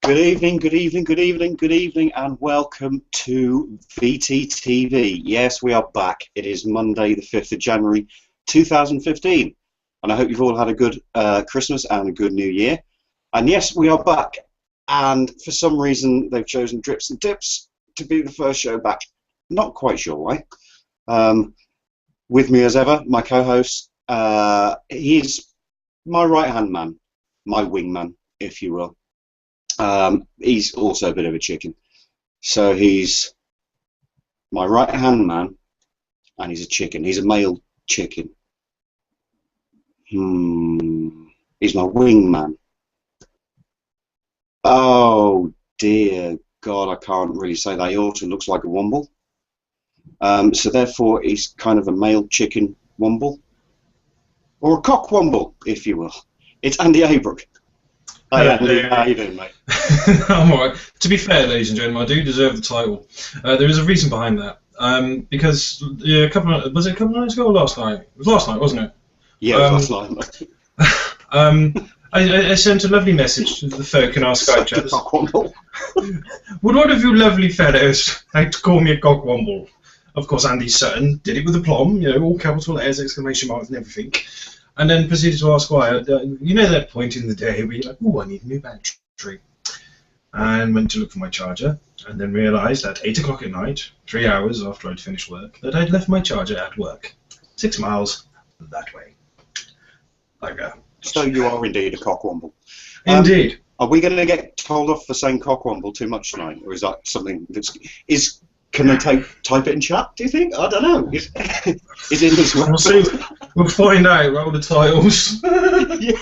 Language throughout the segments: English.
Good evening, good evening, good evening, good evening, and welcome to VTTV. Yes, we are back. It is Monday, the 5th of January, 2015. And I hope you've all had a good Christmas and a good New Year. And yes, we are back. And for some reason, they've chosen Drips and Dips to be the first show back. Not quite sure why. With me as ever, my co-host. He's my right-hand man, my wingman, if you will. He's also a bit of a chicken. So he's my right-hand man, and he's a chicken. He's a male chicken. He's my wingman. Oh, dear God, I can't really say that. He also looks like a womble. So therefore, he's kind of a male chicken womble. Or a cock womble, if you will. It's Andy Aybrook. Hi, Andy. How you doing, mate? I'm alright. To be fair, ladies and gentlemen, I do deserve the title. There is a reason behind that. Because a couple of nights ago or last night? It was last night, wasn't it? Yeah, it was last night. I sent a lovely message to the folk in our Skype chat. Cockwomble. Would one of you lovely fellows like to call me a cockwomble? Of course, Andy Sutton did it with aplomb, you know, all capital letters, exclamation marks and everything. And then proceeded to ask why. You know that point in the day where you're like, oh, I need a new battery. And went to look for my charger, and then realised at 8 o'clock at night, 3 hours after I'd finished work, that I'd left my charger at work. 6 miles that way. Like that. So you are indeed a cockwomble. Indeed. Are we going to get told off for saying cockwomble too much tonight? Or is that something that's... Can they type it in chat, do you think? I don't know. Is it in this one? We'll see. We'll find out. Roll the titles. Yeah.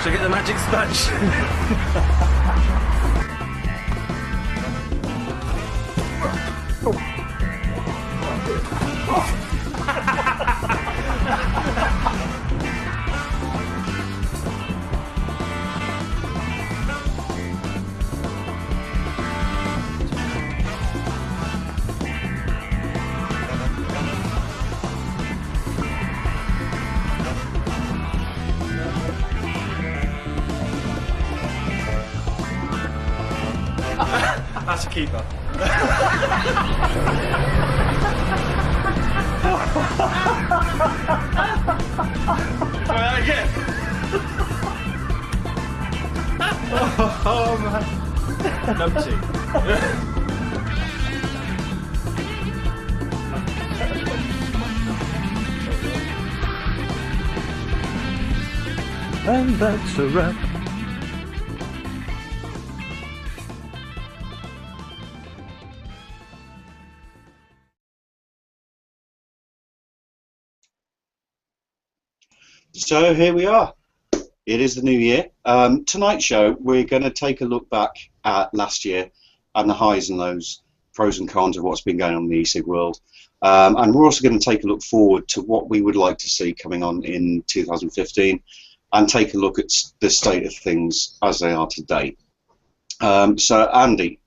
Should I get the magic sponge? That's a keeper. Try that again. Oh man. Nutty. And that's a wrap. So here we are. It is the new year. Tonight's show, we're going to take a look back at last year and the highs and lows, pros and cons of what's been going on in the e-cig world. And we're also going to take a look forward to what we would like to see coming on in 2015 and take a look at the state of things as they are today. So, Andy,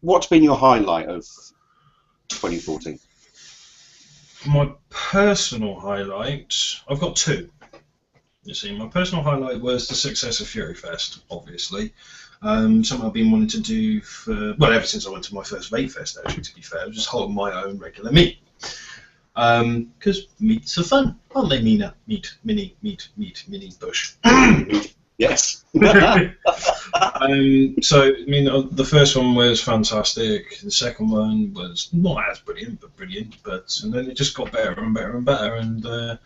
what's been your highlight of 2014? My personal highlight, I've got two. You see, my personal highlight was the success of Fury Fest, obviously. Something I've been wanting to do for, well, ever since I went to my first Vape Fest, actually, to be fair, just hold my own regular meet. Because meets are fun, aren't they, Mina? Mini Bush. Yes. So, I mean, the first one was fantastic. The second one was not as brilliant, but brilliant. And then it just got better and better and better. And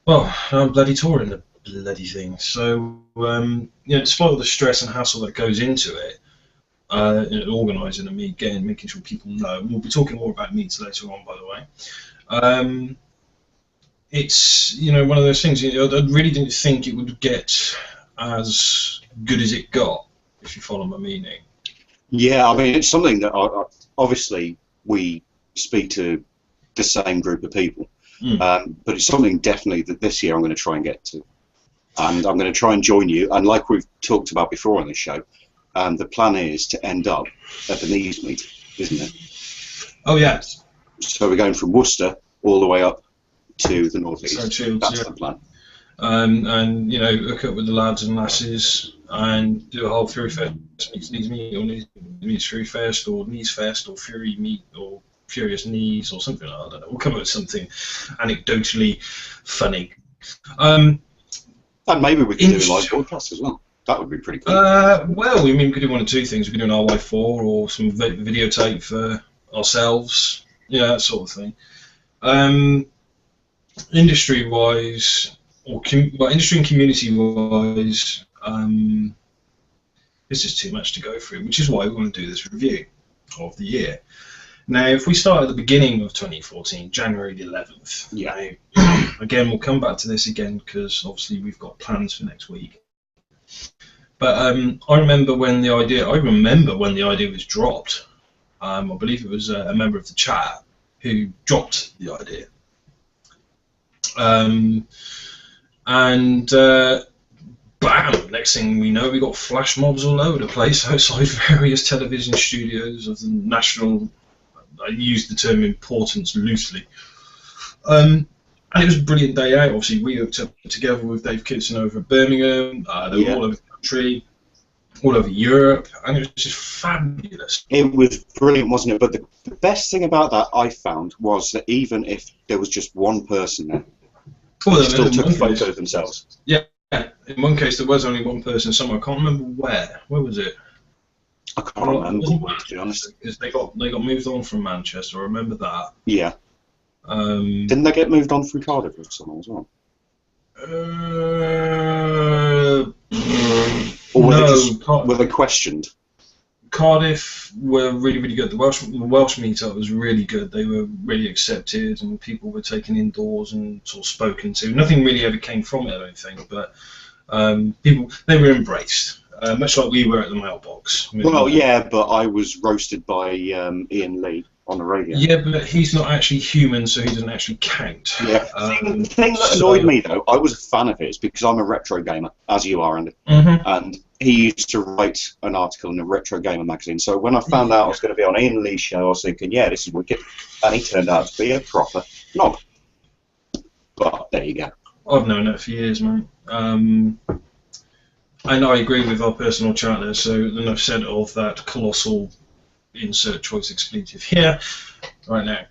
well, I'm bloody touring the bloody thing. So, you know, despite all the stress and hassle that goes into it, organising a meet, making sure people know. And we'll be talking more about meets later on, by the way. It's, you know, one of those things. You know, I really didn't think it would get as good as it got, if you follow my meaning. Yeah, I mean, it's something that obviously we speak to the same group of people, but it's something definitely that this year I'm going to try and get to, and I'm going to try and join you. And like we've talked about before on this show, and the plan is to end up at the Neves meet, isn't it? Oh yeah. So we're going from Worcester all the way up to the northeast. That's the plan. And you know, hook up with the lads and lasses and do a whole Fury Fest meets Neves meet, or Neves meets Fury Fest, or Neves Fest, or Fury meet, or Furious Neves, or something. I don't know. We'll come up with something anecdotally funny. And maybe we can do a live broadcast as well. That would be pretty cool. Well, we we could do one of two things. We could do an RY4 or some videotape for ourselves. Yeah, that sort of thing. Industry-wise, or industry and community-wise, this is too much to go through, which is why we want to do this review of the year. Now, if we start at the beginning of 2014, January the 11th, yeah. Now, again, we'll come back to this again because obviously we've got plans for next week. But I remember when the idea was dropped. I believe it was a member of the chat who dropped the idea. Bam! Next thing we know, we got flash mobs all over the place outside various television studios of the national. I use the term importance loosely. And it was a brilliant day out. Obviously, we hooked up together with Dave Kitson over at Birmingham. They were all over the country, all over Europe, and it was just fabulous. It was brilliant, wasn't it? But the best thing about that I found was that even if there was just one person there, they still took a photo of themselves. Yeah, in one case there was only one person somewhere. I can't remember where. Where was it? I can't remember, to be honest. Because they got moved on from Manchester. I remember that. Yeah. Didn't they get moved on from Cardiff or something as well? Or were they questioned? Cardiff were really, really good. The Welsh meetup was really good. They were really accepted, and people were taken indoors and sort of spoken to. Nothing really ever came from it, I don't think, but they were embraced, much like we were at the Mailbox. Well, yeah, but I was roasted by Ian Lee on the radio. Yeah, but he's not actually human, so he doesn't actually count. Yeah. The thing that annoyed me, though, I was a fan of his because I'm a retro gamer, as you are, Andy. And he used to write an article in a Retro Gamer magazine. So when I found out I was going to be on Ian Lee's show, I was thinking, yeah, this is wicked. And he turned out to be a proper knob. But there you go. I've known that for years, mate. And I agree with our personal chat there, so enough said of that colossal insert choice expletive here, right now.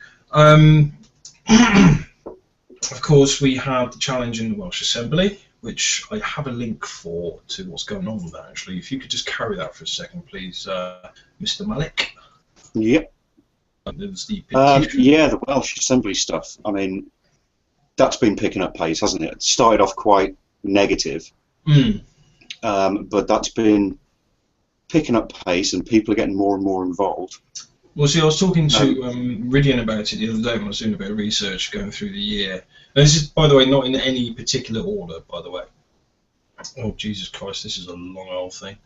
Of course, we had the challenge in the Welsh Assembly, which I have a link to what's going on with that, actually. If you could just carry that for a second, please, Mr. Malik. Yep. Yeah, the Welsh Assembly stuff. I mean, that's been picking up pace, hasn't it? It started off quite negative, but that's been picking up pace, and people are getting more and more involved. Well, see, I was talking to Ridian about it the other day when I was doing a bit of research going through the year. And this is, by the way, not in any particular order, by the way. Oh, Jesus Christ, this is a long old thing.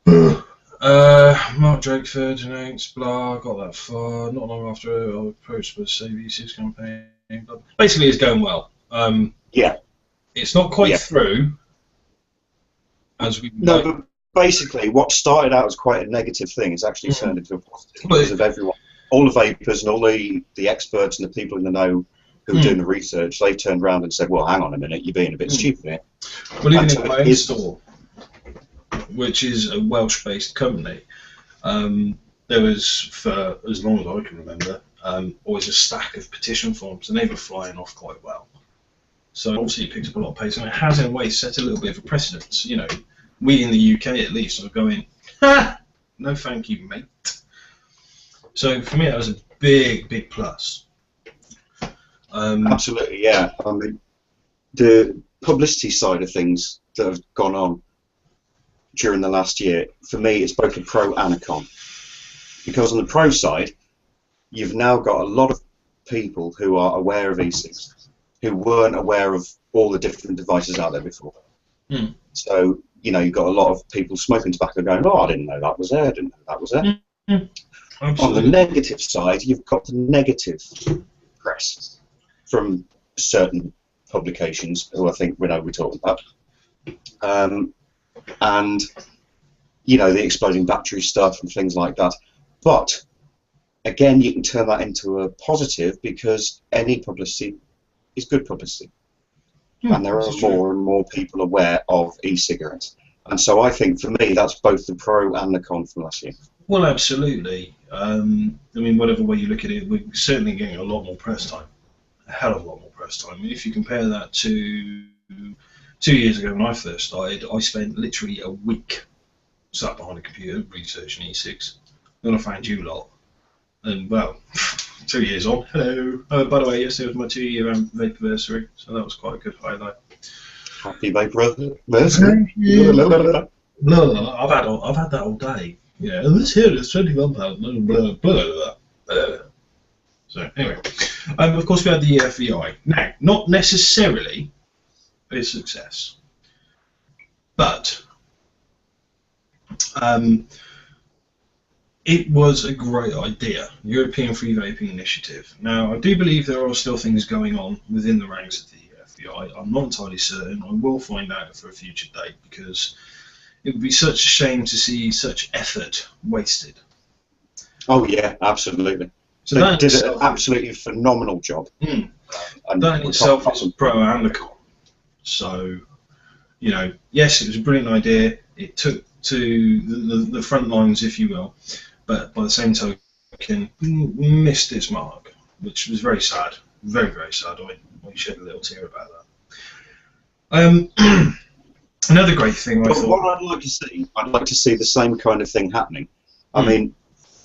Mark Drakeford announced, blah, got that far. Not long after I approached the Save E6 campaign. Basically, it's going well. Yeah. It's not quite through, as we but basically, what started out as quite a negative thing has actually turned into a positive because of everyone. All the vapors and all the experts and the people in the know who are doing the research, they've turned around and said, well, hang on a minute, you're being a bit stupid here. Well, even in my own store, which is a Welsh-based company, there was, for as long as I can remember, always a stack of petition forms, and they were flying off quite well. So obviously it picked up a lot of pace, and it has in a way set a little bit of a precedence. You know, we in the UK at least are going, ha! No thank you, mate. So for me that was a big, big plus. Absolutely, yeah. I mean, the publicity side of things that have gone on during the last year, for me, it's both a pro and a con. Because on the pro side, you've now got a lot of people who are aware of e-cigs, who weren't aware of all the different devices out there before. So, you know, you've got a lot of people smoking tobacco going, oh, I didn't know that was there, I didn't know that was there. On the negative side, you've got the negative press from certain publications who I think we know we're talking about. And you know, the exploding battery stuff and things like that. But again, you can turn that into a positive because any publicity is good publicity. And there are more and more people aware of e-cigarettes. And so I think, for me, that's both the pro and the con from last year. Well, absolutely. I mean, whatever way you look at it, we're certainly getting a lot more press time. A hell of a lot more press time. I mean, if you compare that to 2 years ago when I first started, I spent literally a week sat behind a computer researching e-cigs. Then I found you lot. And, well, 2 years on. Hello. By the way, yesterday was my 2-year anniversary, so that was quite a good highlight. Happy anniversary. I've had that all day. Yeah, and this here is £21. Blah, blah, blah. So anyway, of course we had the FBI. Now, not necessarily a success, but it was a great idea. European Free Vaping Initiative. Now, I do believe there are still things going on within the ranks of the FBI. I'm not entirely certain. I will find out for a future date because it would be such a shame to see such effort wasted. Oh yeah, absolutely. So they that did an absolutely phenomenal job. And And that in itself is a pro and a con. So, you know, yes, it was a brilliant idea. It took to the front lines, if you will, but by the same token, missed its mark, which was very sad. Very, very sad. I shed a little tear about that. Another great thing I But thought. what I'd like to see the same kind of thing happening. I mean,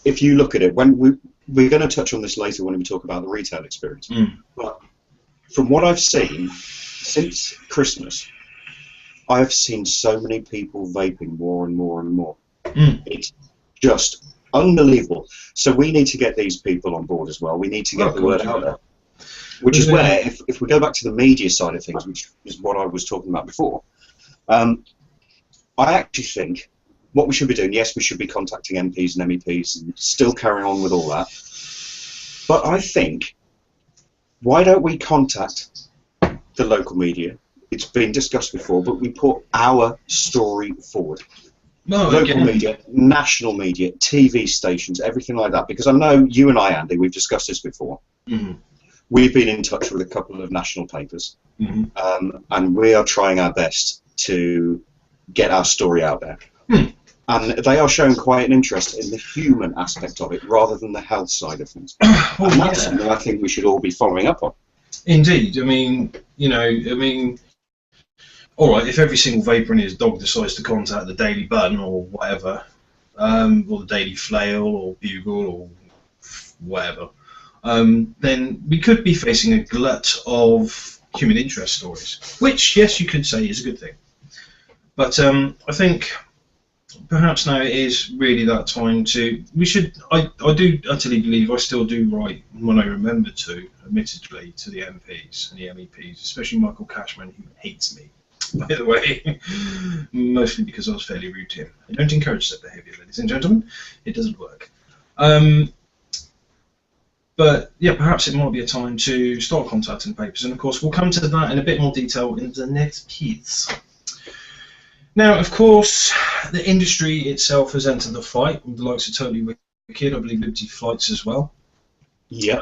if you look at it, when we're going to touch on this later when we talk about the retail experience. But from what I've seen since Christmas, I've seen so many people vaping more and more and more. It's just unbelievable. So we need to get these people on board as well. We need to get the word out there. Which is where, if we go back to the media side of things, which is what I was talking about before, I actually think what we should be doing, yes, we should be contacting MPs and MEPs and still carrying on with all that. But I think, why don't we contact the local media? It's been discussed before, but we put our story forward. Local media, national media, TV stations, everything like that. Because I know you and I, Andy, we've discussed this before. We've been in touch with a couple of national papers, and we are trying our best to get our story out there. And they are showing quite an interest in the human aspect of it rather than the health side of things. And that's something I think we should all be following up on. Indeed. I mean, you know, all right, if every single vaper and his dog decides to contact the Daily Button or whatever, or the Daily Flail or Bugle or whatever, then we could be facing a glut of human interest stories, which, yes, you could say is a good thing. But I think perhaps now it is really that time to, I do utterly believe I still do write when I remember to, admittedly, to the MPs and the MEPs, especially Michael Cashman, who hates me, by the way, mostly because I was fairly rude to him. I don't encourage that behaviour, ladies and gentlemen. It doesn't work. But yeah, perhaps it might be a time to start contacting papers, and of course we'll come to that in a bit more detail in the next piece. Now, of course, the industry itself has entered the fight with the likes of Totally Wicked, I believe Liberty Flights as well. Yeah.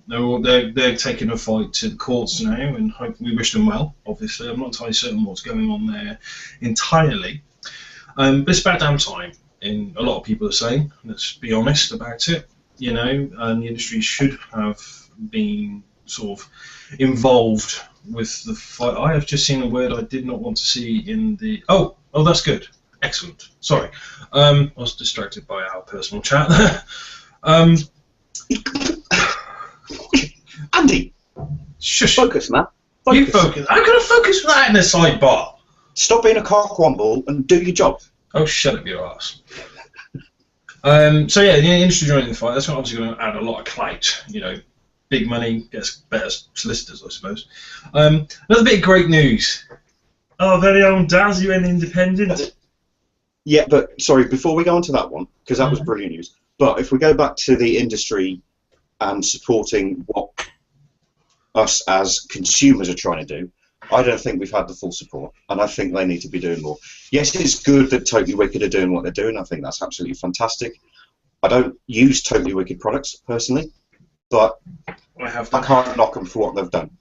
They're taking a fight to the courts now, and we wish them well, obviously. I'm not entirely certain what's going on there entirely. But it's about damn time, a lot of people are saying. Let's be honest about it. You know, the industry should have been sort of involved with the fight. I have just seen a word I did not want to see in the... Oh, that's good. Excellent. Sorry. I was distracted by our personal chat there. Andy! Shush. Focus, man. You focus. I'm going to focus that in the sidebar. Stop being a cockwomble and do your job. Oh, shut up your ass. So yeah, the industry joining the fight, that's obviously going to add a lot of clout, you know, big money, gets better solicitors, I suppose. Another bit of great news. Our very own Daz, UN Independent. Yeah, but sorry, before we go on to that one, because that was brilliant news, but if we go back to the industry and supporting what us as consumers are trying to do, I don't think we've had the full support, and I think they need to be doing more. Yes, it's good that Totally Wicked are doing what they're doing. I think that's absolutely fantastic. I don't use Totally Wicked products personally, but I can't knock them for what they've done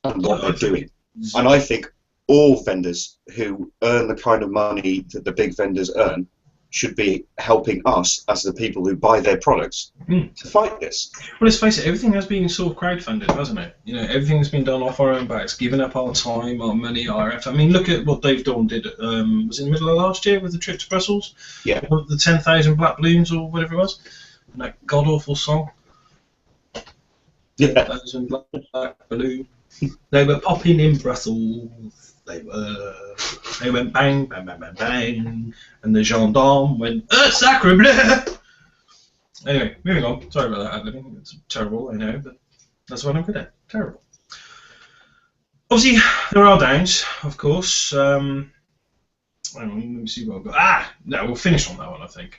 and what they're doing. And I think all vendors who earn the kind of money that the big vendors earn should be helping us as the people who buy their products to fight this. Well, let's face it, everything has been sort of crowdfunded, hasn't it? You know, everything's been done off our own backs, giving up our time, our money, our effort. I mean, look at what Dave Dawn did. Was it in the middle of last year with the trip to Brussels? Yeah. The 10,000 black balloons or whatever it was. And that god awful song. Yeah. 10,000 black balloons. They were popping in Brussels. They went bang, bang, bang, bang, bang, and the gendarme went, sacre bleu! Anyway, moving on. Sorry about that ad-libbing. It's terrible, I know, but that's what I'm good at. Terrible. Obviously, there are downs, of course. Let me see what I've got. No, we'll finish on that one, I think.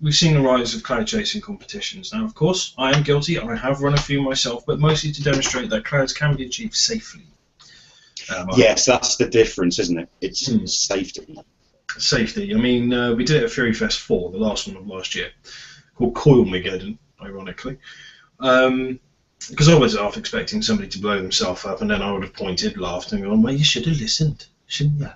We've seen the rise of cloud chasing competitions. Now, of course, I am guilty. I have run a few myself, but mostly to demonstrate that clouds can be achieved safely. Yes, that's the difference, isn't it? It's safety. Safety. I mean, we did it at Fury Fest 4, the last one of last year, called Coilmageddon, ironically. Because I was half expecting somebody to blow themselves up, and then I would have pointed, laughed, and gone, well, you should have listened, shouldn't you?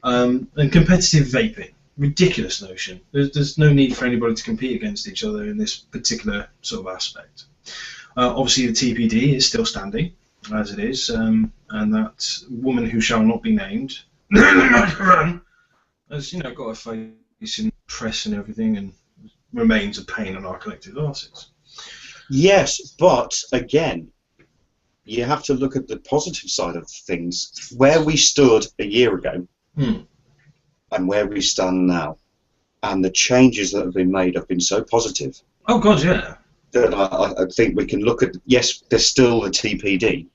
And competitive vaping. Ridiculous notion. There's no need for anybody to compete against each other in this particular sort of aspect. Obviously, the TPD is still standing, as it is, and that woman who shall not be named has, you know, got a face in press and everything, and remains a pain on our collective asses. Yes, but again, you have to look at the positive side of things. Where we stood a year ago, and where we stand now, and the changes that have been made have been so positive. Oh God, yeah. That I think we can look at. Yes, there's still the TPD,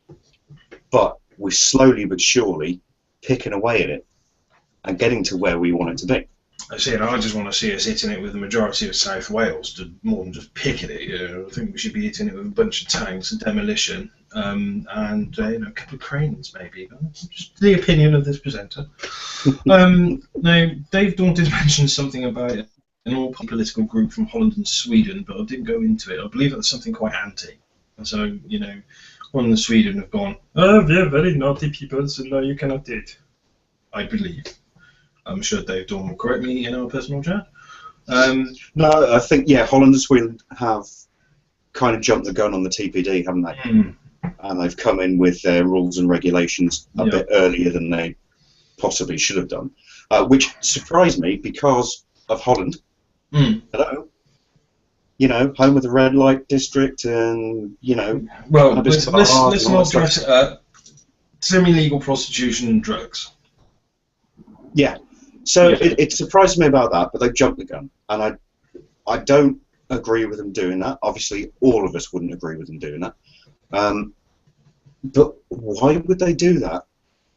but we're slowly but surely picking away at it and getting to where we want it to be. I see, and I just want to see us hitting it with the majority of South Wales, to more than just picking it. You know, I think we should be hitting it with a bunch of tanks and demolition, and you know, a couple of cranes maybe. Just the opinion of this presenter. Now, Dave Dawn did mention something about an all-political group from Holland and Sweden, but I didn't go into it. I believe that's something quite anti. And so, you know, Holland and Sweden have gone, oh, they're very naughty people, so no, you cannot do it. I believe. I'm sure Dave Dawn will correct me in our personal chat. No, I think, yeah, Holland and Sweden have kind of jumped the gun on the TPD, haven't they? And they've come in with their rules and regulations a bit earlier than they possibly should have done, which surprised me because of Holland. Hello? You know, home of the red light district, and, you know... Well, let's not dress it up. Semi-legal prostitution and drugs. Yeah. So it surprised me about that, but they jumped the gun, and I don't agree with them doing that. Obviously, all of us wouldn't agree with them doing that. But why would they do that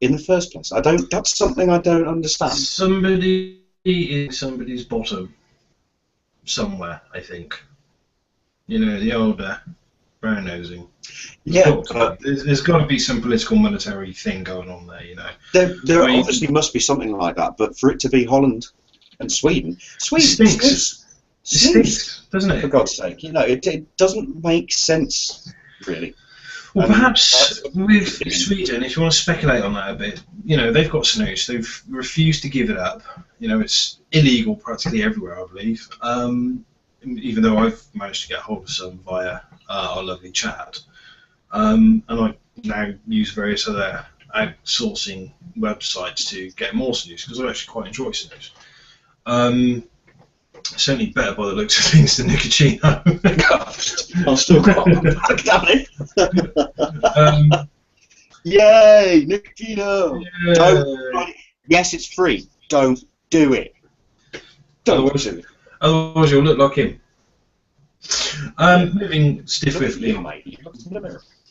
in the first place? That's something I don't understand. Somebody is somebody's bottom somewhere, I think. You know, the old brown-nosing. Yeah, there's got to be some political monetary thing going on there, you know. There obviously must be something like that, but for it to be Holland and Sweden stinks, doesn't it? For God's sake, you know, it doesn't make sense, really. Well, perhaps with Sweden, if you want to speculate on that a bit, you know, they've got snus. They've refused to give it up. You know, it's illegal practically everywhere, I believe. Even though I've managed to get hold of some via our lovely chat. And I now use various other outsourcing websites to get more snus, because I actually quite enjoy snus. Certainly better by the looks of things than Nicotino. I've still got it. Damn it. Yay, Nicotino! Yeah. Don't, yes, it's free. Don't do it. Don't do it. Otherwise you'll look like him. Moving stiff-swiftly.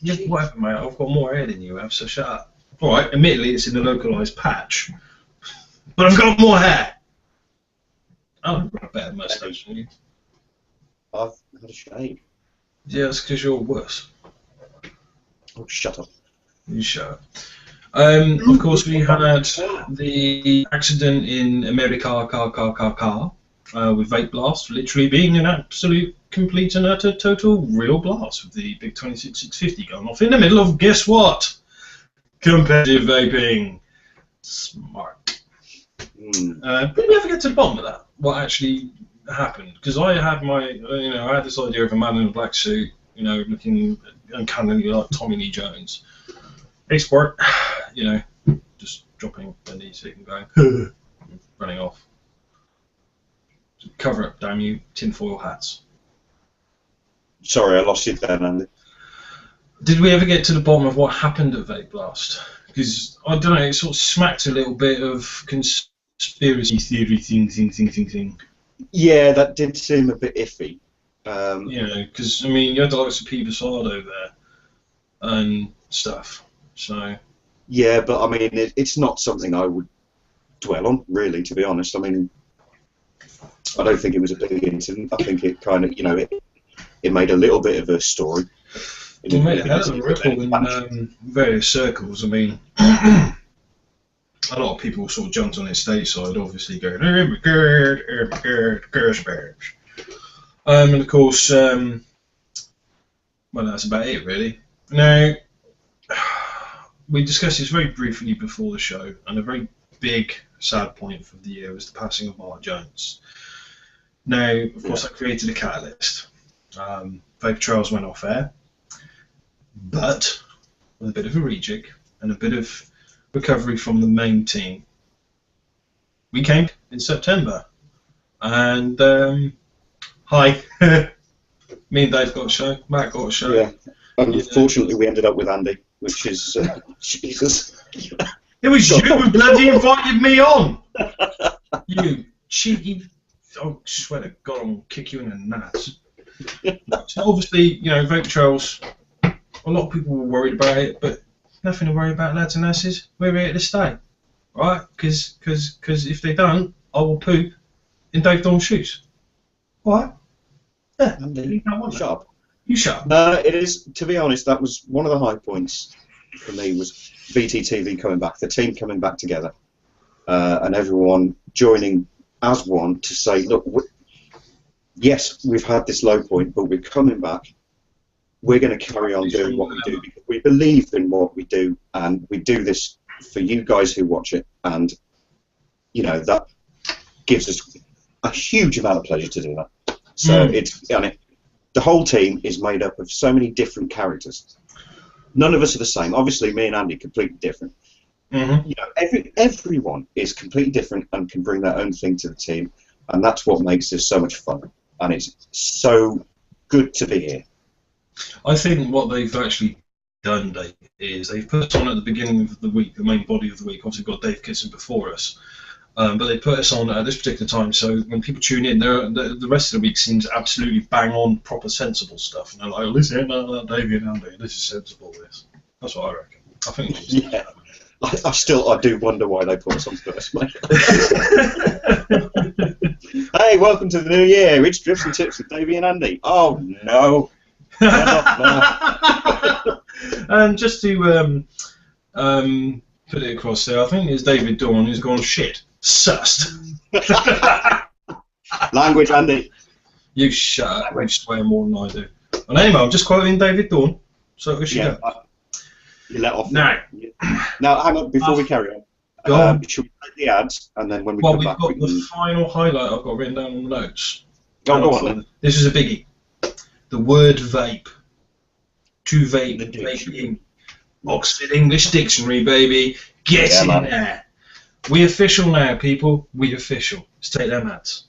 Yeah, whatever, mate. I've got more hair than you have, so shut up. Alright, admittedly it's in a localised patch, but I've got more hair. I've got a better moustache than you. I've had a shave. Yeah, that's because you're worse. Oh, shut up. You shut up. Of course, we had the accident in America, with Vape Blast literally being an absolute, complete and utter, total, real blast with the big 26650 going off in the middle of, guess what? Competitive vaping. Smart. Did we ever get to the bottom of that? What actually happened? Because I had I had this idea of a man in a black suit, looking uncannily like Tommy Lee Jones. Hey, sport, just dropping the knee so you can go, running off. Cover up, damn you, tinfoil hats. Sorry, I lost you there, Andy. Did we ever get to the bottom of what happened at Vape Blast? Because, I don't know, it sort of smacked a little bit of conspiracy theory thing. Yeah, that did seem a bit iffy. Because, you had the likes of P. Basado there and stuff, so... Yeah, but, it's not something I would dwell on, really, to be honest. I don't think it was a big incident. I think it kind of, it made a little bit of a story. It made a hell of a ripple in various circles. A lot of people sort of jumped on it stateside, obviously going, and of course, well, that's about it, really. Now, we discussed this very briefly before the show, and a very big, sad point for the year was the passing of Mark Jones. Now, of course, that created a catalyst. Vape Trails went off air, but with a bit of a rejig and a bit of recovery from the main team, we came in September. And, hi, me and Dave got a show, Matt got a show. Yeah, unfortunately we ended up with Andy, which is, Jesus. It was you who bloody invited me on! You cheeky... I swear to God, I'll kick you in the nuts. So obviously, Vape Trails, a lot of people were worried about it, but nothing to worry about, lads and lasses. We're here to stay, right? Because if they don't, I will poop in Dave Dawn's shoes. What? Yeah, Andy, shut up. You shut up. It is, to be honest, that was one of the high points for me, was VTTV coming back, the team coming back together, and everyone joining as one to say, look, yes, we've had this low point, but we're coming back. We're going to carry on doing what we do because we believe in what we do, and we do this for you guys who watch it, and that gives us a huge amount of pleasure to do that. So the whole team is made up of so many different characters. None of us are the same. Obviously, me and Andy are completely different. Mm-hmm. Everyone is completely different and can bring their own thing to the team, and that's what makes this so much fun. And it's so good to be here. I think what they've actually done, Dave, is they've put on at the beginning of the week, the main body of the week. Obviously, we've got Dave Kitson before us, but they put us on at this particular time. So when people tune in, the rest of the week seems absolutely bang on, proper, sensible stuff. And they're like, listen, Dave and Andy, this is sensible. This. That's what I reckon. I think. Yeah. I do wonder why they put us on first, mate. Hey, welcome to the new year. It's Drifts and Tips with Davey and Andy. Oh no. Just to put it across there, I think it's David Dawn who's gone shit. Sussed. Language, Andy. You shut up. You swear more than I do. And anyway, I'm just quoting David Dawn. So we should go. You let off. Now, hang on, before we carry on. Should we take the ads, and then when we come back... Well, we've got the final highlight I've got written down on the notes. Go on then. This is a biggie. The word vape. To vape, vaping. Oxford English Dictionary, baby. Get in there. We official now, people. We official. Let's take them ads.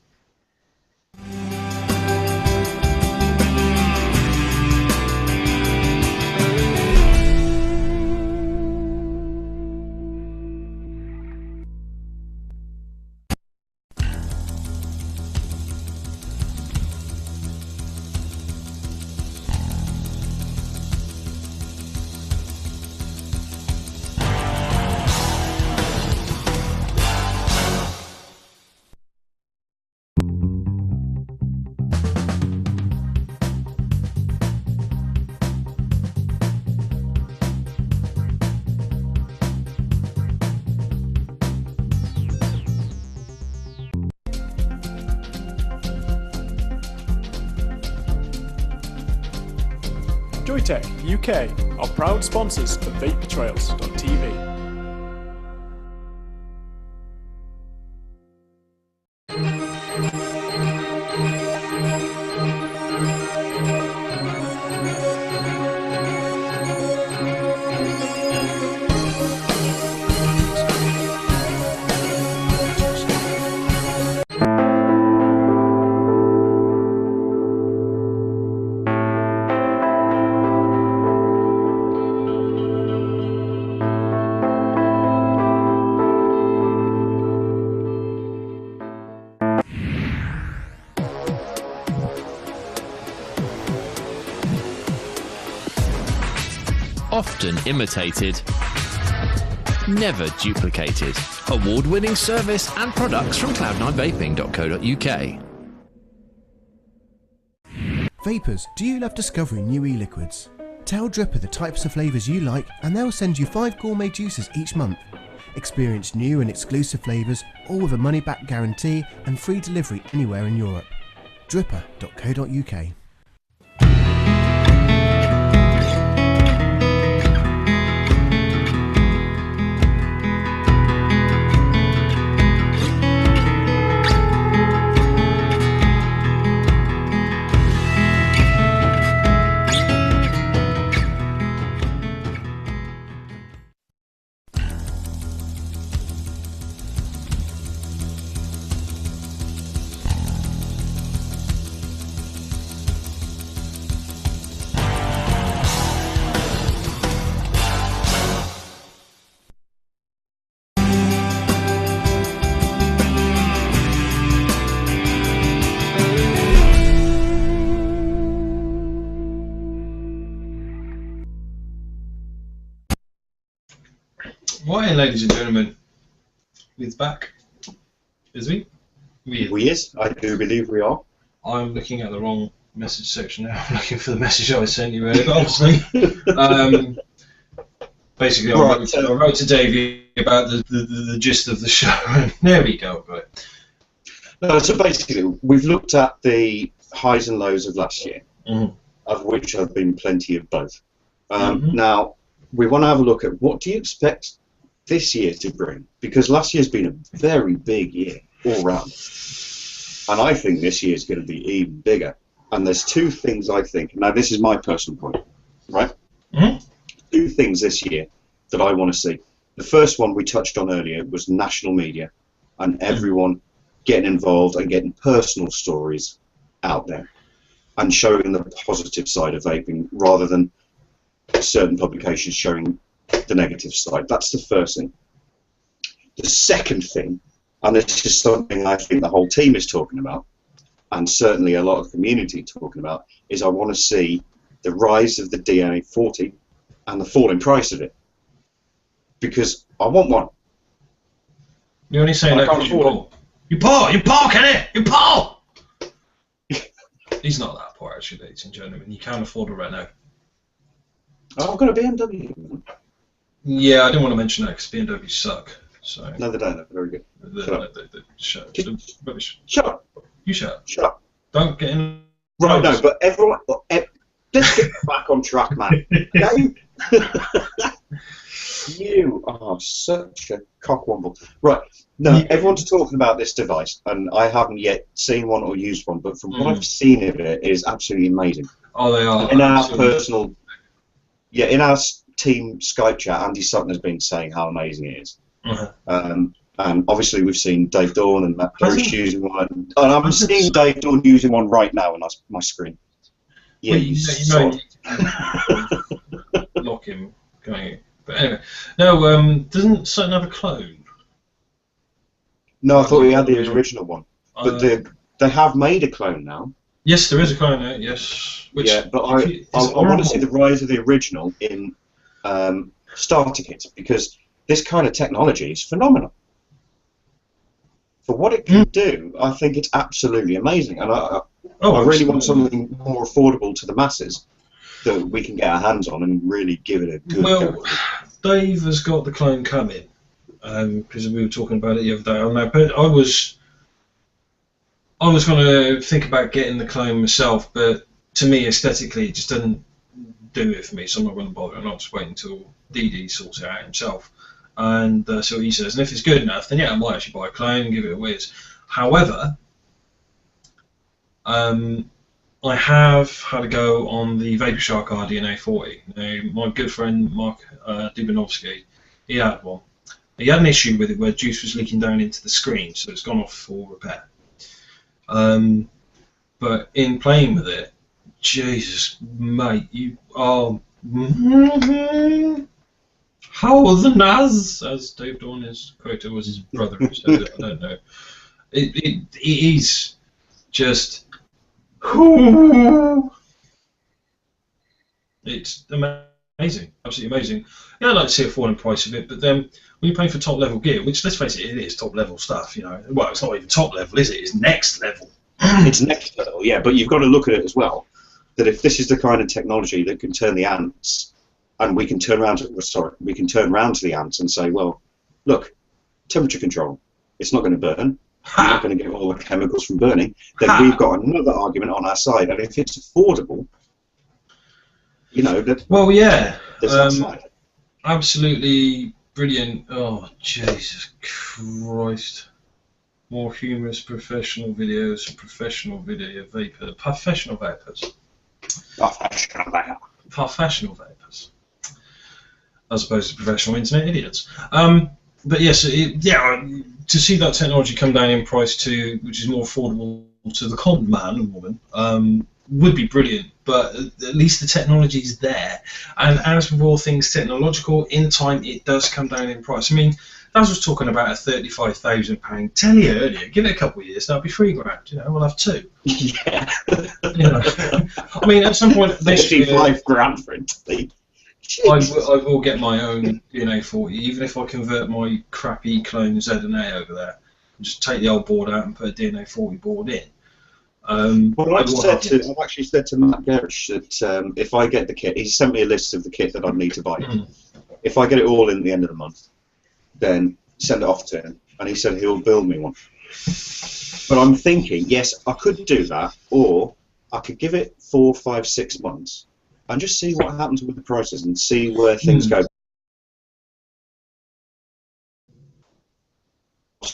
Joytech UK are proud sponsors of VapeTrails.tv. Often imitated, never duplicated. Award-winning service and products from cloud9vaping.co.uk. Vapers, do you love discovering new e-liquids? Tell Dripper the types of flavours you like and they'll send you 5 gourmet juices each month. Experience new and exclusive flavours, all with a money-back guarantee and free delivery anywhere in Europe. Dripper.co.uk. Right, ladies and gentlemen, we're back. Is we? We is. I do believe we are. I'm looking at the wrong message section now. I'm looking for the message I sent you earlier, but obviously. Basically, I wrote to Davey about the gist of the show, and there we go. Got it. No, so basically, we've looked at the highs and lows of last year, of which have been plenty of both. Now, we want to have a look at what do you expect this year to bring, because last year's been a very big year all round, and I think this year's going to be even bigger. And there's two things I think. Now, this is my personal point, right? Two things this year that I want to see. The first one we touched on earlier was national media and everyone getting involved and getting personal stories out there and showing the positive side of vaping rather than certain publications showing the negative side. That's the first thing. The second thing, and this is something I think the whole team is talking about, and certainly a lot of the community talking about, is I want to see the rise of the DNA40 and the fall in price of it. Because I want one. You're only saying that because you Paul, Kenny! You Paul! He's not that poor, actually, ladies and gentlemen. You can't afford it right now. Oh, I've got a BMW. Yeah, I didn't want to mention that because BMW suck. So. No, they don't. Very good. Shut up. Shut up. You shut up. Shut up. Don't get in. Right, no, but everyone. Let's get back on track, man. Okay? You are such a cockwomble. Right, no, everyone's talking about this device, and I haven't yet seen one or used one, but from what I've seen of it, it is absolutely amazing. Oh, they are. In our personal. Yeah, in our team Skype chat, Andy Sutton has been saying how amazing it is. And obviously we've seen Dave Dawn and Matt Parrish using one. And I'm seeing Dave Dawn using one right now on my screen. Yeah, well, you know, lock him going. But anyway, no. Doesn't Sutton have a clone? No, I thought he had the original one. But they have made a clone now. Yes, there is a clone out. Yes. Which, yeah, but I want to see the rise of the original in starter kits, because this kind of technology is phenomenal. For what it can do, I think it's absolutely amazing, and I really want something more affordable to the masses that we can get our hands on and really give it a good go. Dave has got the clone coming, because we were talking about it the other day. I was going to think about getting the clone myself, but to me, aesthetically, it just do it for me, so I'm not going to bother, and I'll just wait until DD sorts it out himself. And so he says, and if it's good enough, then yeah, I might actually buy a clone and give it a whiz. However, I have had a go on the VaporShark RDNA 40. Now, my good friend Mark Dubinovsky, he had one. He had an issue with it where juice was leaking down into the screen, so it's gone off for repair. But in playing with it, Jesus, mate, you are how the Naz, as Dave Dorner's quoted was his brother who said it, I don't know. It is just. It's amazing, absolutely amazing. Yeah, I'd like to see a fall in price of it, but then when you're paying for top level gear, which let's face it, it is top level stuff, you know. Well, it's not even top level, is it? It's next level. It's next level, yeah, but you've got to look at it as well. That if this is the kind of technology that can turn the ants, and we can turn around to the ants and say, well, look, temperature control, it's not going to burn. You're not going to get all the chemicals from burning, then we've got another argument on our side. And if it's affordable, you know, that. Well, yeah, there's that side. Absolutely brilliant. Oh, Jesus Christ! More humorous professional videos, professional video vapor, professional vapors, professional vapors, as opposed to professional internet idiots. But yes, to see that technology come down in price to, which is more affordable to the common man and woman, would be brilliant. But at least the technology is there. And as with all things technological, in time it does come down in price. I mean, Daz was talking about a £35,000 telly earlier. Give it a couple of years, that'll be £3,000. You know, we'll have two. Yeah. You know, I mean, at some point this year, £55,000 for it. I will get my own DNA 40, even if I convert my crappy clone Z&A over there. Just take the old board out and put a DNA 40 board in. Well, I've actually said to Matt Garish that if I get the kit, he sent me a list of the kit that I'd need to buy. If I get it all in the end of the month, then send it off to him, and he said he'll build me one. But I'm thinking, yes, I could do that, or I could give it 4, 5, 6 months and just see what happens with the prices and see where things go.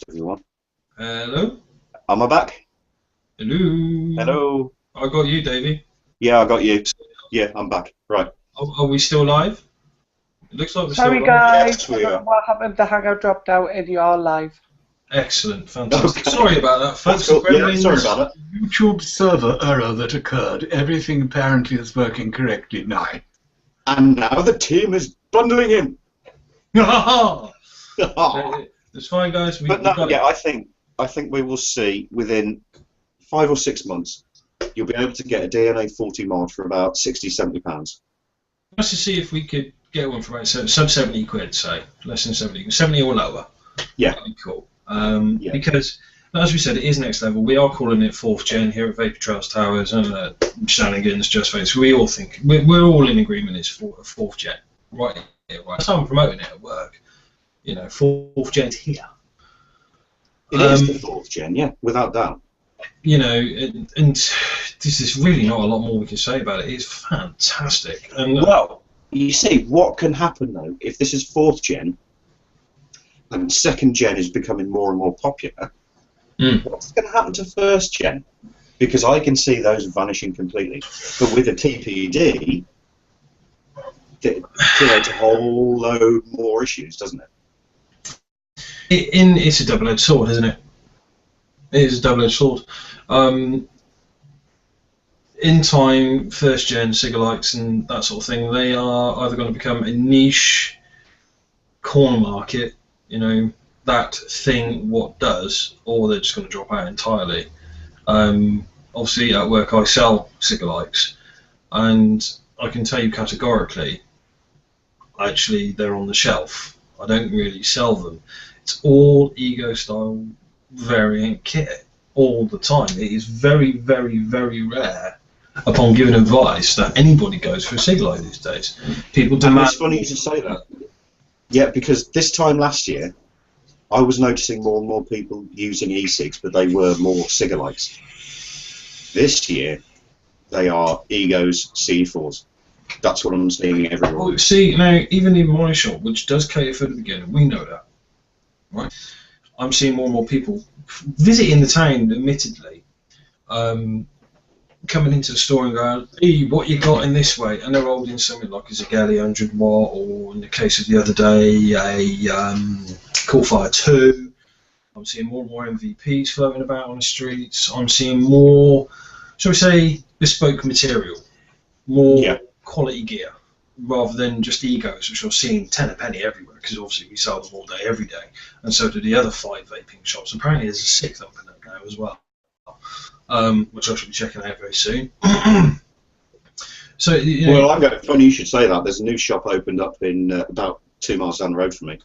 Everyone. Hello? Am I back? Hello? Hello? I got you, Davey. Yeah, I got you. Yeah, I'm back. Right. Are we still live? It looks like we're Sorry still guys, Yes, we I don't are. know what happened, the hangout dropped out and you're live. live. Excellent, fantastic. Okay. Sorry about that, folks. That's cool. Yeah, sorry about that. YouTube server error that occurred. Everything apparently is working correctly now. And now the team is bundling in. It's fine, guys. But no, yeah, I think we will see within 5 or 6 months you'll be able to get a DNA 40 mod for about £60, £70. Let's just see if we could get one for about sub 70 quid, say. Less than 70 or lower. Yeah. That'd be cool. Yeah. Because, as we said, it is next level. We are calling it 4th gen here at Vapor Trails Towers and Shenanigans, Just Face. We all think, we're all in agreement it's 4th gen. Right here, right. That's how I'm promoting it at work. You know, 4th gen's here. It is the 4th gen, yeah, without doubt. You know, and this is really not a lot more we can say about it. It's fantastic. And Well, you see, what can happen though if this is 4th gen and 2nd gen is becoming more and more popular? What's going to happen to 1st gen? Because I can see those vanishing completely. But with a TPD, it creates a whole load more issues, doesn't it? it's a double-edged sword, isn't it? It is a double-edged sword. In time, 1st gen Sigalites and that sort of thing, they are either going to become a niche corner market, you know, that thing what does, or they're just going to drop out entirely. Obviously, at work I sell Sigalites, and I can tell you categorically, actually they're on the shelf. I don't really sell them. It's all Ego style variant kit all the time. It is very, very, very rare, upon giving advice, that anybody goes for a Sigalite these days. People And demand. it's funny you should say that. Yeah, because this time last year, I was noticing more and more people using e-cigs, but they were more Sigalites. This year, they are Egos C4s. That's what I'm seeing everywhere. Well, see, now, even in my shop, which does cater for the beginner, we know that, right? I'm seeing more and more people visiting the town, admittedly, coming into the store and going, hey, what you got in this way? And they're holding something like a Zagali 100 watt, or in the case of the other day, a Coolfire 2. I'm seeing more and more MVPs floating about on the streets. I'm seeing more, shall we say, bespoke material, more quality gear, rather than just egos, which I'm seeing 10 a penny everywhere, because obviously we sell them all day, every day, and so do the other 5 vaping shops. Apparently there's a 6th open up now as well, which I should be checking out very soon. So, you know, well, funny you should say that. There's a new shop opened up in about 2 miles down the road from me.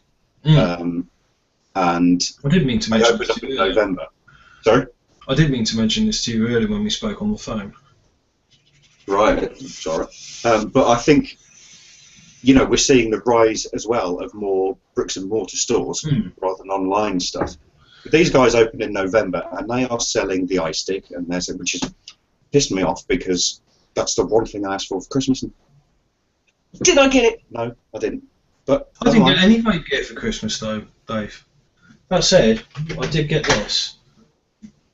And I did mean to mention opened up in November. Sorry? I did mean to mention this to you earlier when we spoke on the phone. Right, sorry. But I think, you know, we're seeing the rise as well of more bricks and mortar stores rather than online stuff. These guys opened in November and they are selling the iStick, and which has pissed me off because that's the one thing I asked for Christmas. And did I get it? No, I didn't. But I didn't get any vape gear for Christmas though, Dave. That said, I did get this.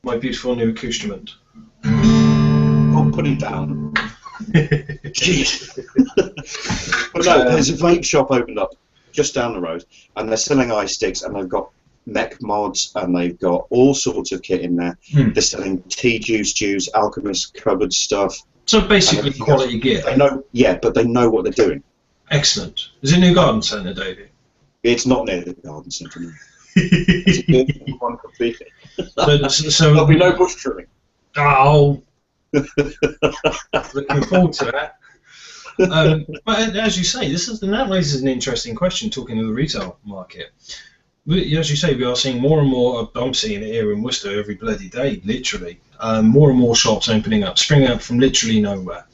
My beautiful new accoutrement. I'll put it down. Jeez. But no, there's a vape shop opened up just down the road, and they're selling iSticks, and they've got mech mods, and they've got all sorts of kit in there. They're selling juice, Alchemist cupboard stuff. So basically quality gear. They know, but they know what they're doing. Excellent. Is it New Garden Centre, David? It's not near the garden centre. It's a good one completely. So there'll be no bush trimming. Oh, looking forward to that. But as you say, that raises an interesting question. Talking of the retail market, as you say, we are seeing more and more. I'm seeing it here in Worcester every bloody day, literally. More and more shops opening up, springing up from literally nowhere.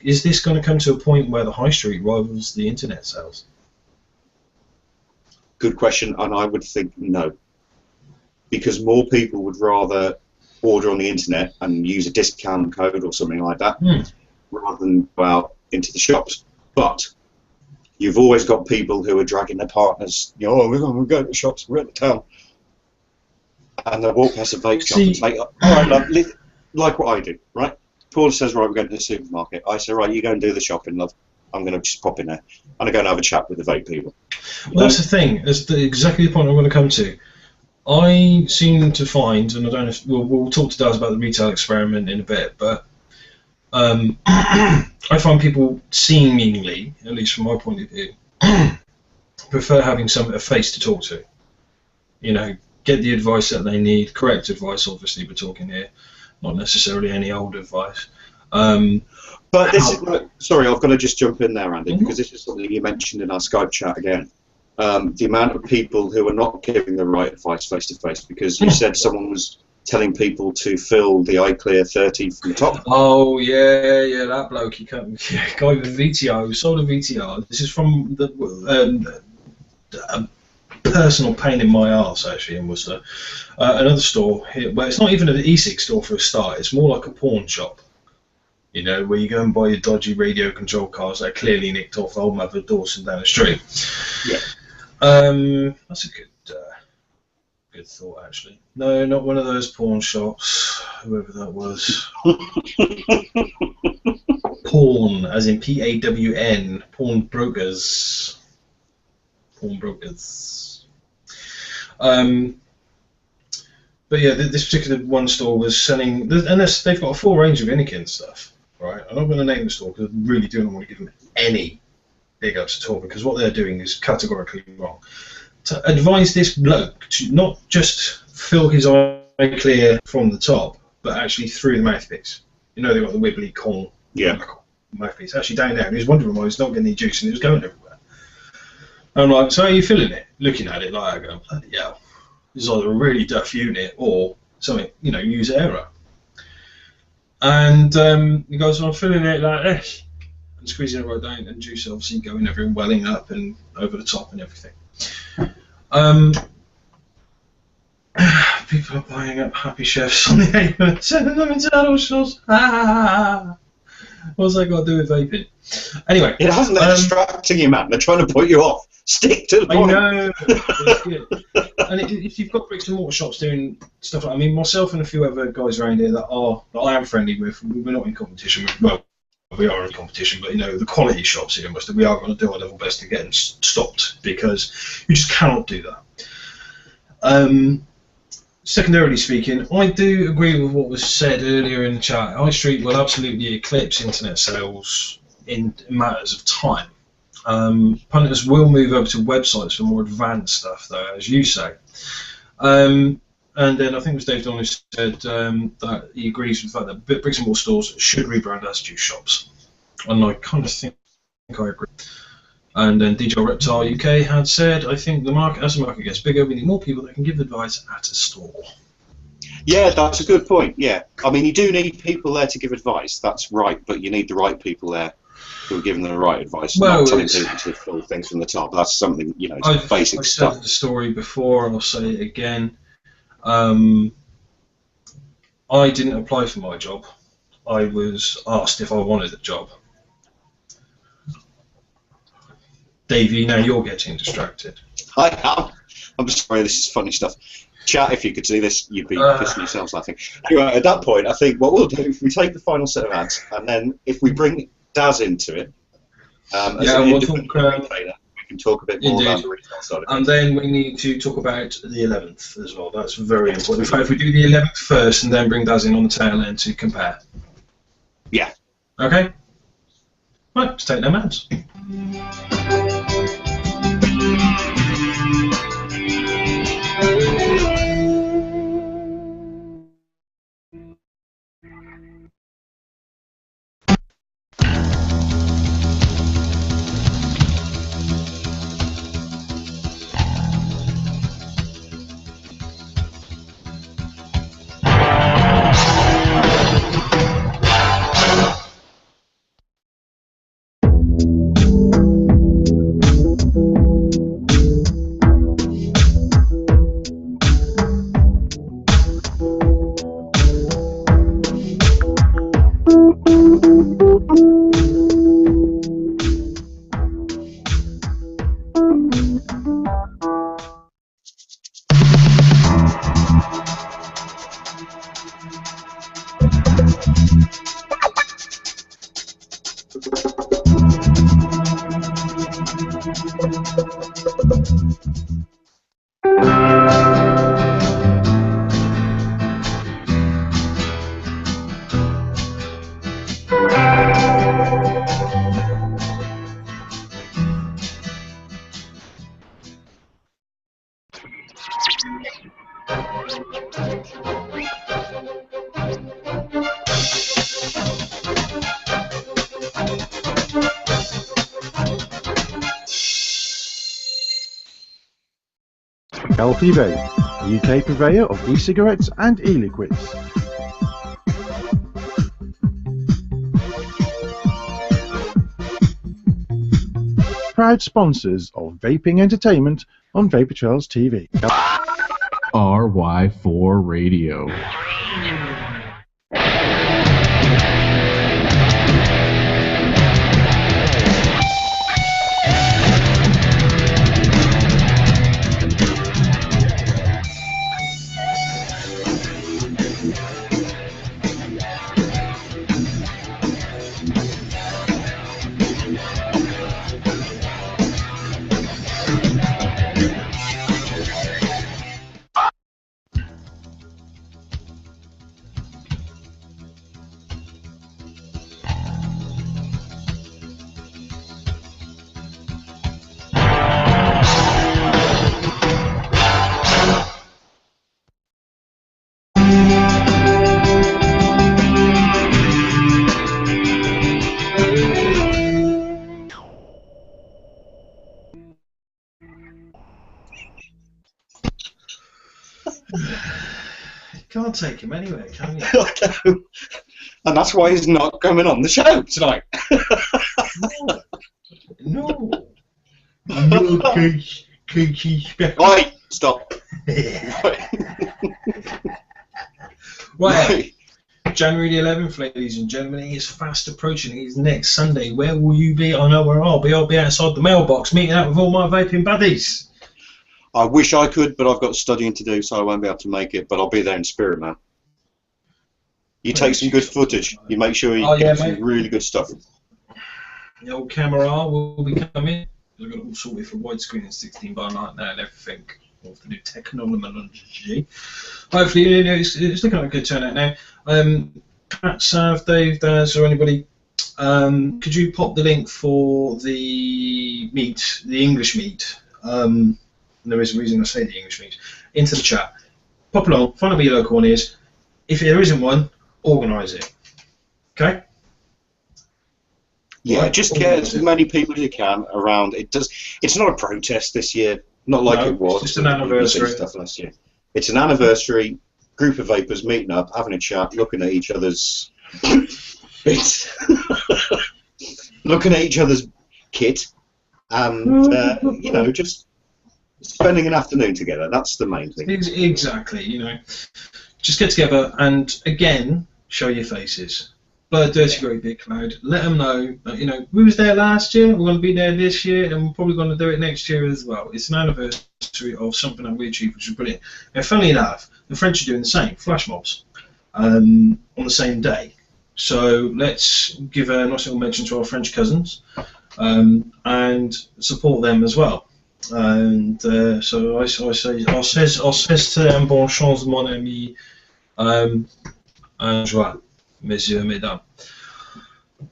Is this going to come to a point where the high street rivals the internet sales? Good question, and I would think no, because more people would rather order on the internet and use a discount code or something like that rather than go out into the shops. But you've always got people who are dragging their partners, you know, we're going to go to the shops, we're at the town, and they'll walk past a vape shop and say, all right, love, like what I do, right? Paula says, right, we're going to the supermarket. I say, right, you go and do the shopping, love. I'm going to just pop in there and I go and have a chat with the vape people. Well, that's the thing. That's exactly the point I'm going to come to. I seem to find, and I don't know if we'll talk to Daz about the retail experiment in a bit, but I find people seemingly, at least from my point of view, prefer having a face to talk to. You know, get the advice that they need, correct advice, obviously, we're talking here, not necessarily any old advice. But this is, sorry, I've got to just jump in there, Andy, because this is something you mentioned in our Skype chat again. The amount of people who are not giving the right advice face to face, because you said someone was telling people to fill the iClear 30 from the top. Oh yeah, that bloke, he guy with VTR, sold a VTR. This is from the personal pain in my arse actually in Worcester. Another store here, well, it's not even an e-cig store for a start. It's more like a pawn shop. You know, where you go and buy your dodgy radio control cars that are clearly nicked off old Mother Dawson down the street. Yeah. That's a good thought, actually. No, not one of those pawn shops, whoever that was. Pawn, as in P-A-W-N, pawn brokers. Pawn brokers. But yeah, this particular one store was selling, and they've got a full range of Innikin stuff. Right, I'm not going to name the store because I really do not want to give them any big ups at all, because what they're doing is categorically wrong. To advise this bloke to not just fill his eye clear from the top, but actually through the mouthpiece. You know, they've got the wibbly corn mouthpiece actually down there, and he was wondering why he's not getting any juice and it was going everywhere. And I'm like, so how are you feeling it? Looking at it like, I go, bloody hell, this is either a really duff unit or something, you know, user error. And he goes, well, I'm filling it like this, and squeezing it right down, and juice obviously going everywhere, welling up and over the top and everything. People are buying up Happy Chefs on the 8th, sending them into adult stores. What's that got to do with vaping? Anyway. It hasn't. They're distracting you, man. They're trying to put you off. Stick to the point. I know. It's good. And if you've got bricks and mortar shops doing stuff like, I mean, myself and a few other guys around here that I am friendly with, we're not in competition with, well, we are in competition, but, you know, the quality shops here, we are going to do our level best to get them stopped, because you just cannot do that. Secondarily speaking, I do agree with what was said earlier in the chat. High Street will absolutely eclipse internet sales in matters of time. Punters will move over to websites for more advanced stuff, though, as you say. And then I think it was Dave Donnelly said that he agrees with the fact that bricks and mortar stores should rebrand as juice shops. And I kind of think I agree. And then DJ Reptile UK had said, I think as the market gets bigger, we need more people that can give advice at a store. Yeah, that's a good point, yeah. I mean, you do need people there to give advice, that's right, but you need the right people there who are giving them the right advice, not telling people to fill things from the top. That's something, you know, it's basic stuff. I've said the story before, and I'll say it again. I didn't apply for my job. I was asked if I wanted a job. Davey, now you're getting distracted. I am. I'm sorry, this is funny stuff. Chat, if you could see this, you'd be pissing yourselves laughing. Anyway, at that point, I think what we'll do, if we take the final set of ads, and then if we bring Daz into it, as an independent retailer, we can talk a bit more about the retail side of and then we need to talk about the 11th as well. That's very important. In fact, if we do the 11th first and then bring Daz in on the tail end to compare. Yeah. Okay? Right, let's take them ads. Healthy Vape, UK purveyor of e-cigarettes and e-liquids. Proud sponsors of vaping entertainment on Vapor Trails TV. RY4 Radio. Can't take him anywhere, can you? I know. And that's why he's not coming on the show tonight. No. Right, stop. Right. January the 11th, ladies and gentlemen, is fast approaching. It's next Sunday. Where will you be? I know where I'll be. I'll be outside the mailbox meeting up with all my vaping buddies. I wish I could, but I've got studying to do, so I won't be able to make it. But I'll be there in spirit, man. You take some good footage. You make sure you get some really good stuff. The old camera will be coming. I've got it all sorted for widescreen and 16:9 now and everything. All the new technology. Hopefully, it's looking like a good turnout now. Pat, Sav, Dave, Daz, or anybody, could you pop the link for the meet, the English meet? There is a reason I say the English meet, into the chat. Pop along, find out where your local one is. If there isn't one, organise it. Okay? Yeah, just get as many people as you can around. It's not a protest this year, not like it was. It's just an anniversary. Stuff last year. It's an anniversary. Group of vapors meeting up, having a chat, looking at each other's bits, looking at each other's kit, and just spending an afternoon together. That's the main thing. Exactly. Just get together and again show your faces. Blow a dirty great big cloud. Let them know that, we was there last year. We're going to be there this year, and we're probably going to do it next year as well. It's an anniversary of something that we achieved, which is brilliant. And funnily enough, the French are doing the same, flash mobs, on the same day. So let's give a nice little mention to our French cousins and support them as well. And so I says to them, bonne chance, mon ami, en joie, messieurs, mesdames.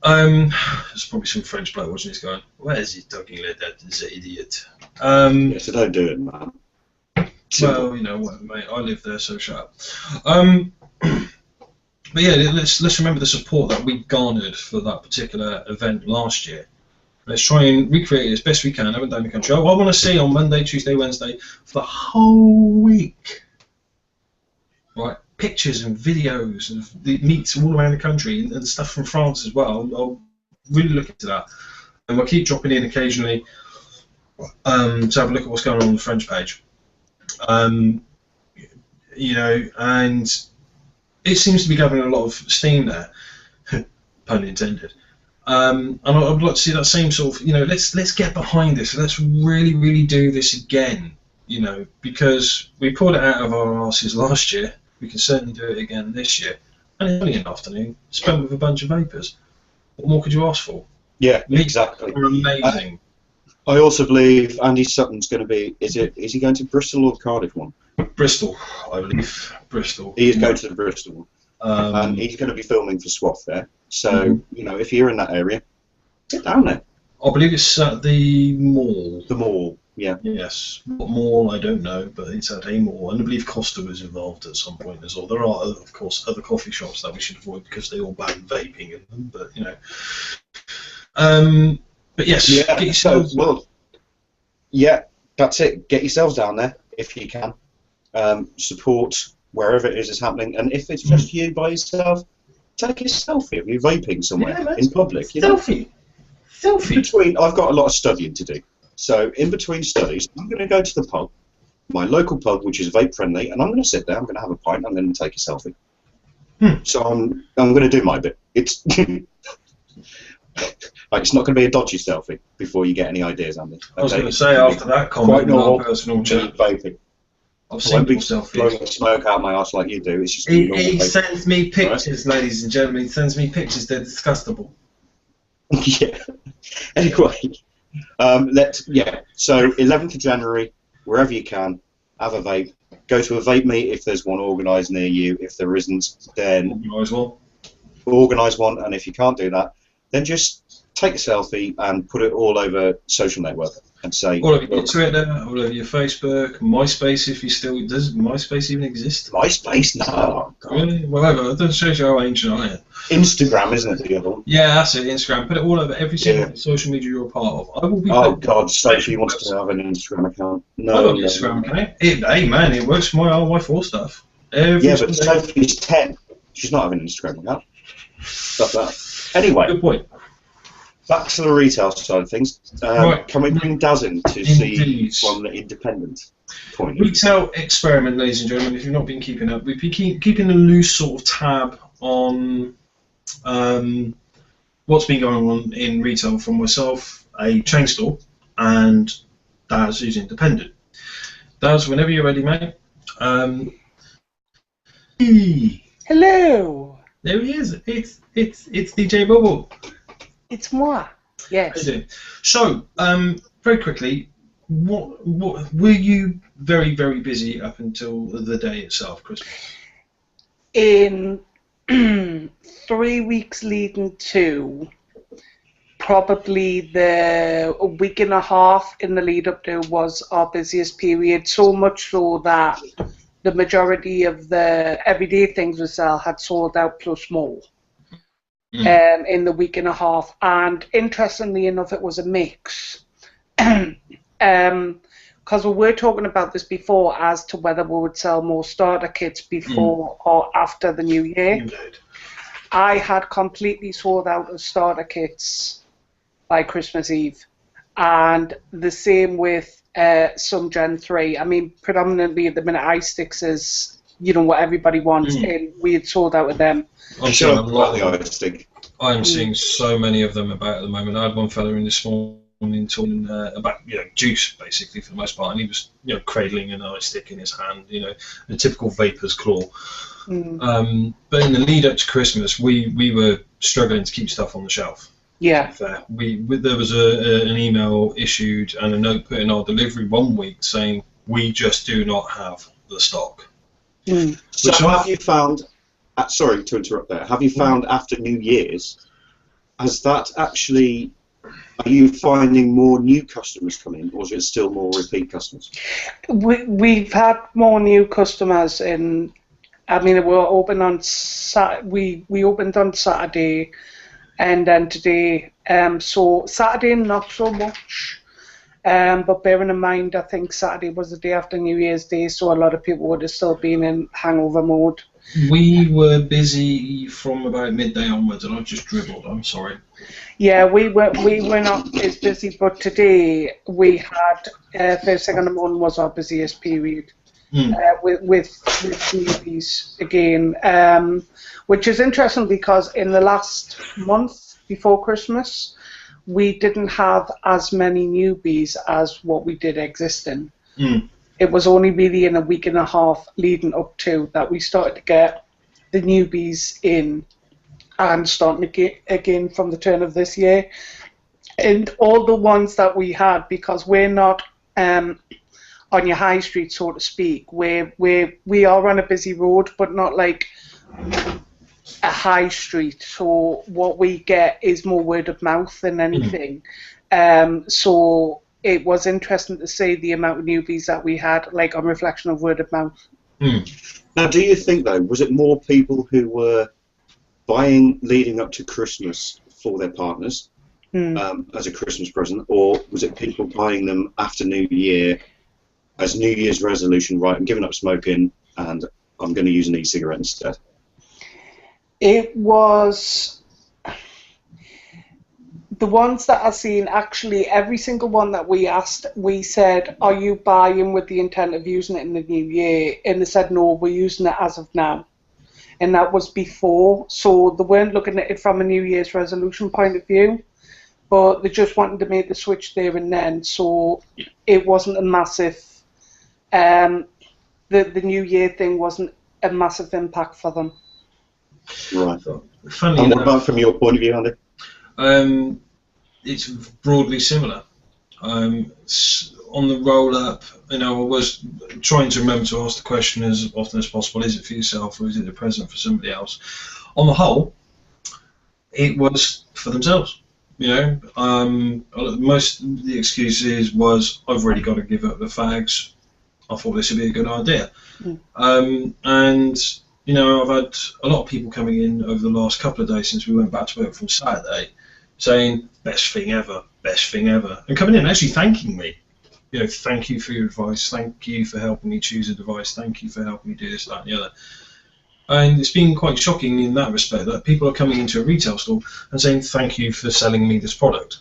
There's probably some French bloke watching this going, why is he talking like that, this idiot? So don't do it, man. Well, what, mate, I live there, so shut up. But yeah, let's remember the support that we garnered for that particular event last year. Let's try and recreate it as best we can. I haven't done the country. I want to see on Monday, Tuesday, Wednesday, for the whole week, right? Pictures and videos of the meets all around the country and stuff from France as well. I'll really look into that, and we'll keep dropping in occasionally to have a look at what's going on the French page. And it seems to be gathering a lot of steam there, pun intended. And I'd like to see that same sort of, let's get behind this. Let's really, really do this again, because we pulled it out of our arses last year. We can certainly do it again this year. And it's only an afternoon spent with a bunch of vapors. What more could you ask for? Yeah, exactly. They're amazing. I also believe Andy Sutton's going to be. Is he going to Bristol or the Cardiff one? Bristol, I believe. Bristol. He is going to the Bristol one. And he's going to be filming for SWAF there. So, if you're in that area, get down there. I believe it's at the mall. The mall, yeah. Yes. What mall, I don't know, but it's at a mall. And I believe Costa was involved at some point as well. There are, of course, other coffee shops that we should avoid because they all ban vaping in them, but, But yes, get yourselves... yeah, that's it. Get yourselves down there if you can. Support wherever it is happening. And if it's just you by yourself, take a selfie of you vaping somewhere in public. Selfie. I've got a lot of studying to do. So in between studies, I'm going to go to the pub, my local pub, which is vape friendly, and I'm going to sit there. I'm going to have a pint. I'm going to take a selfie. So I'm going to do my bit. It's it's not going to be a dodgy selfie before you get any ideas, Andy. I was going to say after that comment, normal, personal chat. Vaping. I've seen selfies. Blowing smoke out my ass like you do. It's just he sends me pictures, right? Ladies and gentlemen. He sends me pictures. They're disgustable. Yeah. Anyway, So 11th of January, wherever you can, have a vape. Go to a vape meet if there's one organised near you. If there isn't, then organise one. And if you can't do that, then just take a selfie and put it all over social network and say all over your Twitter, all over your Facebook, MySpace if you still does MySpace even exist? MySpace? No. Really? Whatever. It doesn't show you how ancient I am. Instagram, isn't it, the other one? Yeah, that's it. Instagram. Put it all over every single social media you're a part of. I will be. Oh God, Sophie wants to have an Instagram account. No, I've got an Instagram account. Hey man, it works for my 4 stuff. Yeah, but Sophie's 10. She's not having an Instagram account. Stop that. Anyway. Good point. Back to the retail side of things. Right. Can we bring Daz in to see from the independent point of view? Retail experiment, ladies and gentlemen, if you've not been keeping up, we've been keeping a loose sort of tab on what's been going on in retail from myself, a chain store, and Daz, who's independent. Daz, whenever you're ready, mate. Hello. There he is. It's DJ Bubble. It's moi. Yes. How you doing? So, very quickly, what were you very, very busy up until the day itself, Christmas? In 3 weeks leading to probably the a week and a half in the lead up to was our busiest period, so much so that the majority of the everyday things we sell had sold out plus more in the week and a half. And interestingly enough, it was a mix. Because we were talking about this before as to whether we would sell more starter kits before or after the new year. Indeed. I had completely sold out of starter kits by Christmas Eve, and the same with some Gen 3. I mean, predominantly at the minute, iSticks is, you know, what everybody wants, and we had sold out of them. I'm seeing a lot the iStick. I'm seeing so many of them about at the moment. I had one fella in this morning talking about juice basically for the most part, and he was cradling an iStick in his hand, a typical vapor's claw. But in the lead up to Christmas, we were struggling to keep stuff on the shelf. Yeah. There was an email issued and a note put in our delivery one week saying we just do not have the stock. So have you found? Sorry to interrupt there. Have you found after New Year's, has that actually? Are you finding more new customers come in, or is it still more repeat customers? We've had more new customers in. I mean, we opened on we opened on Saturday, and then today. So Saturday not so much, but bearing in mind, I think Saturday was the day after New Year's Day, so a lot of people would have still been in hangover mode. We were busy from about midday onwards, and I've just dribbled. I'm sorry. Yeah, we were not as busy, but today we had first thing in the morning was our busiest period. With newbies again, which is interesting because in the last month before Christmas, we didn't have as many newbies as what we did existing. It was only really in a week and a half leading up to that we started to get the newbies in and starting again from the turn of this year. And all the ones that we had, because we're not on your high street, so to speak, we are on a busy road, but not like a high street. So what we get is more word of mouth than anything. So it was interesting to see the amount of newbies that we had, like on reflection of word of mouth. Now, do you think though, was it more people who were buying leading up to Christmas for their partners as a Christmas present, or was it people buying them after New Year as New Year's resolution? Right, I'm giving up smoking and I'm going to use an e-cigarette instead. It was the ones that I've seen, actually, every single one that we asked, we said, are you buying with the intent of using it in the new year? And they said, no, we're using it as of now. And that was before, so they weren't looking at it from a New Year's resolution point of view, but they just wanted to make the switch there and then, so it wasn't a massive, the New Year thing wasn't a massive impact for them. Right. Funny and what about from your point of view, Andy? It's broadly similar. On the roll-up, I was trying to remember to ask the question as often as possible, is it for yourself or is it a present for somebody else? On the whole, it was for themselves. Most of the excuses was, I've already got to give up the fags. I thought this would be a good idea. And I've had a lot of people coming in over the last couple of days since we went back to work from Saturday saying, best thing ever, and coming in actually thanking me. Thank you for your advice, thank you for helping me choose a device, thank you for helping me do this, that, and the other. And it's been quite shocking in that respect that people are coming into a retail store and saying, thank you for selling me this product.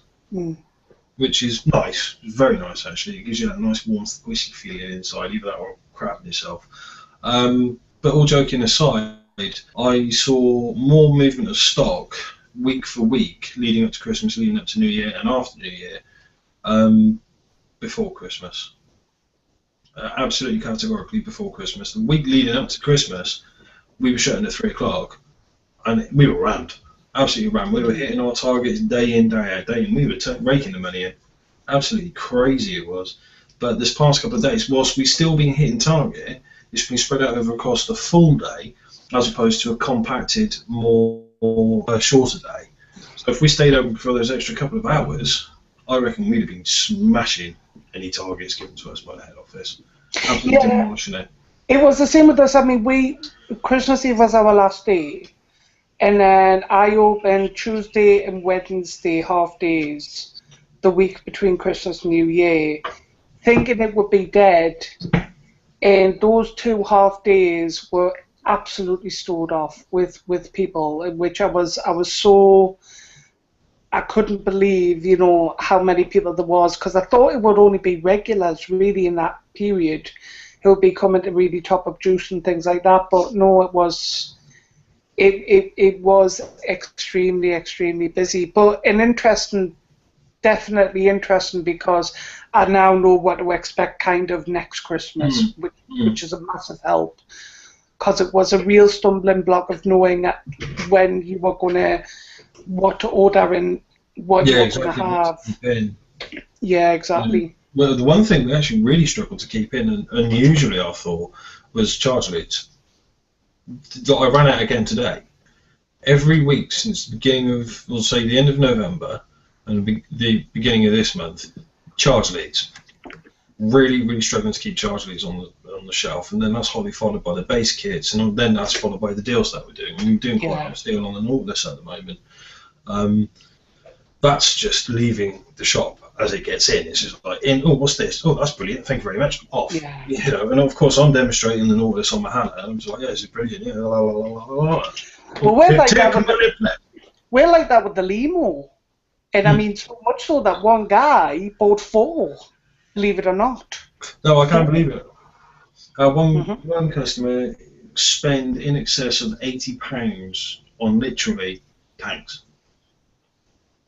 Which is nice, very nice actually. It gives you that nice warm, squishy feeling inside, either that or crap yourself. But all joking aside, I saw more movement of stock week for week, leading up to Christmas, leading up to New Year, and after New Year, before Christmas. Absolutely categorically before Christmas. The week leading up to Christmas, we were shutting at 3 o'clock, and we were rammed. Absolutely rammed. We were hitting our targets day in, day out, day in. We were raking the money in. Absolutely crazy it was. But this past couple of days, whilst we've still been hitting target, it's been spread out over across the full day, as opposed to a compacted, more shorter day. So if we stayed open for those extra couple of hours, I reckon we'd have been smashing any targets given to us by the head office. Absolutely demolishing it. It was the same with us. I mean, Christmas Eve was our last day, and then I opened Tuesday and Wednesday half days, the week between Christmas and New Year, thinking it would be dead, and those 2 half days were absolutely stored off with people, in which I couldn't believe, how many people there was, because I thought it would only be regulars really in that period who would be coming to really top up juice and things like that. But no, it was extremely, extremely busy. But definitely interesting, because I now know what to expect kind of next Christmas, which is a massive help, because it was a real stumbling block of knowing when you were what to order and what you were going to have. Yeah, exactly. Well, the one thing we actually really struggled to keep in, and unusually I thought, was charge leads. I ran out again today. Every week since the beginning of, we'll say the end of November and the beginning of this month, charge leads. Really, really struggling to keep charge leads on the shelf, and then that's wholly followed by the base kits, and then that's followed by the deals that we're doing. We're doing quite a nice deal on the Nautilus at the moment. That's just leaving the shop as it gets in. It's just like, what's this? Oh, that's brilliant. Thank you very much. Off. Yeah. And of course I'm demonstrating the Nautilus on my hand, and I'm just like, yeah, this is brilliant. Yeah, la, la, la, la, la. Well, we're like that with the Limo, and I mean so much so that one guy bought 4. Believe it or not. No, I can't believe it. One customer spent in excess of £80 on literally tanks.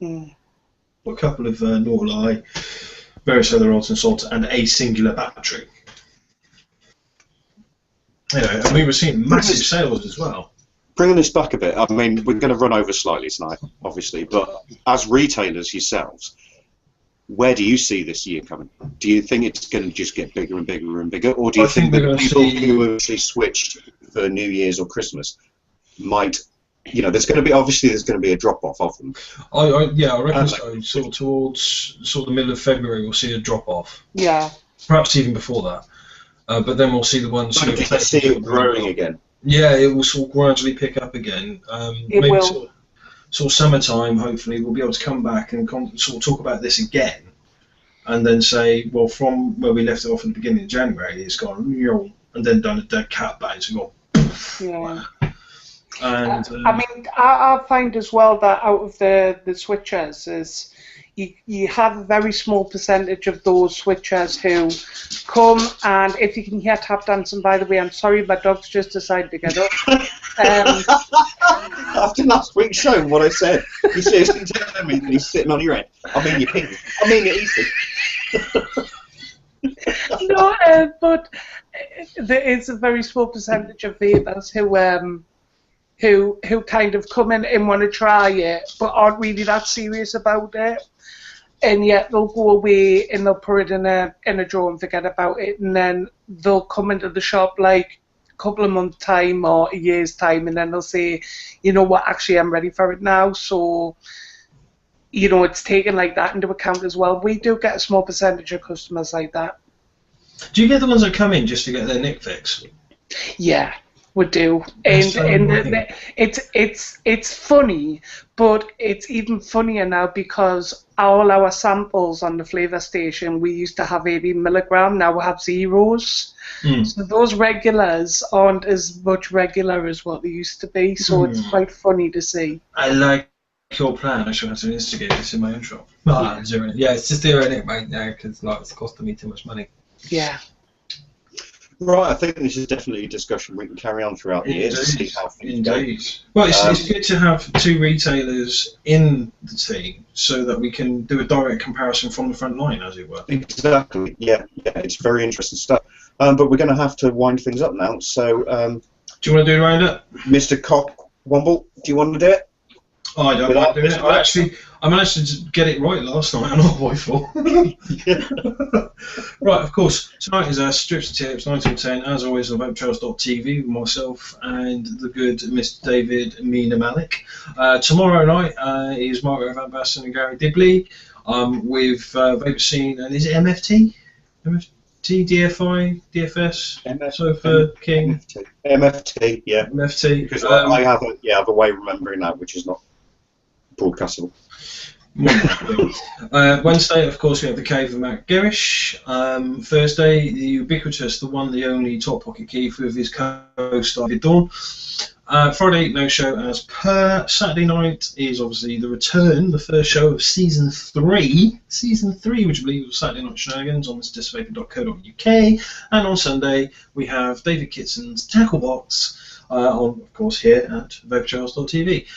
A couple of Nautilus, various other odds and sods, and a singular battery. And we were seeing massive sales as well. Bringing this back a bit, I mean, we're going to run over slightly tonight, obviously, but as retailers yourselves, where do you see this year coming? Do you think it's going to just get bigger and bigger and bigger, or do you think that people who actually switched for New Year's or Christmas might, there's going to be a drop-off of them? I reckon so. Sort of towards the middle of February, we'll see a drop-off. Yeah. Perhaps even before that. But then we'll see the ones who see it growing again. Yeah, it will sort of gradually pick up again. It will. Sort of summertime, hopefully, we'll be able to come back and sort of talk about this again, and then say, well, from where we left it off at the beginning of January, it's gone, and then done a dead cat bounce and gone. Yeah. And I mean, I find as well that out of the switchers is you have a very small percentage of those switchers who come, and if you can hear tap dancing, by the way, I'm sorry, my dog's just decided to get up. After last week's show, what I said, you seriously telling me that he's sitting on your head? I mean, your pink. I mean, it easy. No, but there is a very small percentage of vapers who kind of come in and want to try it, but aren't really that serious about it, and yet they'll go away and they'll put it in a drawer and forget about it, and then they'll come into the shop like a couple of months' time or a year's time, and then they'll say, you know what, actually I'm ready for it now. So, it's taken like that into account as well. We do get a small percentage of customers like that. Do you get the ones that come in just to get their nick fix? Yeah. Would do, and it's funny, but it's even funnier now because all our samples on the flavour station, we used to have 18 milligram, now we have zeros. So those regulars aren't as much regular as what they used to be, so it's quite funny to see. I like your plan. I should have to instigate this in my own shop. Yeah, it's just zero nick right now because it's costing me too much money. Yeah. Right, I think this is definitely a discussion we can carry on throughout the year to see how things go. Well, it's good to have two retailers in the team so that we can do a direct comparison from the front line, as it were. Exactly, yeah, it's very interesting stuff. But we're going to have to wind things up now, so... do you want to do a round-up? Mr. Cockwomble, do you want to do it? Oh, I don't mind doing it. I managed to get it right last night, and I'll wait for. Right, of course, tonight is our Strips and Tips, 9 till 10, as always, on VapeTrails.tv with myself and the good Mr. David Mina Malik. Tomorrow night is Margaret Van Basten and Gary Dibley with Vapor Scene, and is it MFT? MFT, DFI, DFS, Sofa King? MFT, yeah. MFT. Because I have a way of remembering that, which is not broadcastable. Wednesday, of course, we have the Cave of Matt Gerish. Thursday, the ubiquitous, the one, the only Top Pocket Keith with his co-host David Dawn. Friday, no show as per. Saturday night is obviously the return, the first show of season 3. Season 3, which I believe was Saturday Night Shenanigans on MrDisVapor.co.uk. And on Sunday, we have David Kitson's Tackle Box. On, of course, here at VaporTrails.tv.